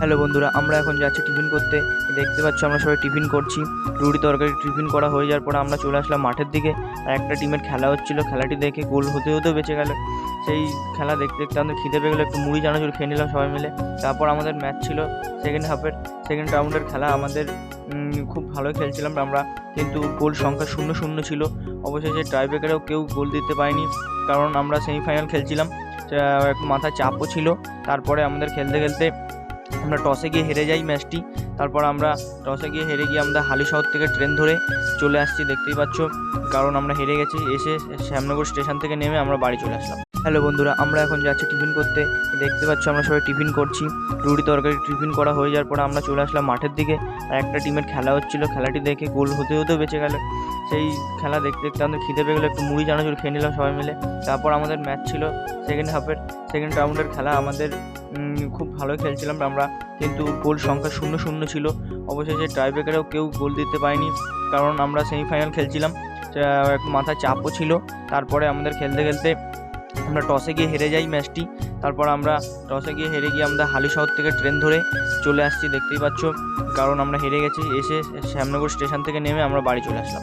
Hello বন্ধুরা, আমরা এখন যাচ্ছি টিফিন করতে। দেখতে পাচ্ছ আমরা সবাই টিফিন করছি। রুটি তরকারি টিফিন করা হয়ে যাওয়ার পর আমরা চলে আসলাম মাঠের দিকে। আর একটা টিমের খেলা হচ্ছিল, খেলাটি দেখে গোল হতে হতেও বেঁচে গেল। সেই খেলা দেখতে দেখতে আমাদের খিদে পেয়ে গেলো, একটু মুড়ি চানাচুর খেয়ে নিলাম সবাই মিলে। তারপর আমাদের ম্যাচ ছিল সেকেন্ড রাউন্ডের খেলা। আমাদের খুব ভালোই খেলছিলাম আমরা, কিন্তু গোল সংখ্যা 0-0 ছিল। অবশেষে টাইব্রেকারেও কেউ গোল দিতে পারেনি, কারণ আমরা সেমিফাইনাল খেলছিলাম। একটু মাথায় চাপও ছিল। তারপরে আমাদের খেলতে খেলতে আমরা টসে গিয়ে হেরে যাই ম্যাচটি। তারপর আমরা টসে গিয়ে হেরে গিয়ে আমরা হালিশহর থেকে ট্রেন ধরে চলে আসছি, দেখতেই পাচ্ছ, কারণ আমরা হেরে গেছি। এসে শ্যামনগর স্টেশন থেকে নেমে আমরা বাড়ি চলে আসলাম। হ্যালো বন্ধুরা, আমরা এখন যাচ্ছি টিফিন করতে। দেখতে পাচ্ছ আমরা সবাই টিফিন করছি। রুটি তরকারি টিফিন করা হয়ে যাওয়ার পর আমরা চলে আসলাম মাঠের দিকে। আর একটা টিমের খেলা হচ্ছিল, খেলাটি দেখে গোল হতে হতেও বেঁচে গেল। সেই খেলা দেখতে দেখতে আমাদের খিদে পেয়ে গেলো, একটু মুড়ি চানাচুর খেয়ে নিলাম সবাই মিলে। তারপর আমাদের ম্যাচ ছিল সেকেন্ড রাউন্ডের খেলা। আমাদের খুব ভালোই খেলছিলাম আমরা, কিন্তু গোল সংখ্যা 0-0 ছিল। অবশেষে টাইব্রেকারেও কেউ গোল দিতে পারেনি, কারণ আমরা সেমিফাইনাল খেলছিলাম। একটু মাথায় চাপও ছিল। তারপরে আমাদের খেলতে খেলতে আমরা টসে গিয়ে হেরে যাই ম্যাচটি। তারপর আমরা টসে গিয়ে হেরে গিয়ে আমরা হালিশহর থেকে ট্রেন ধরে চলে আসছি, দেখতেই পাচ্ছ, কারণ আমরা হেরে গেছি। এসে শ্যামনগর স্টেশন থেকে নেমে আমরা বাড়ি চলে আসলাম।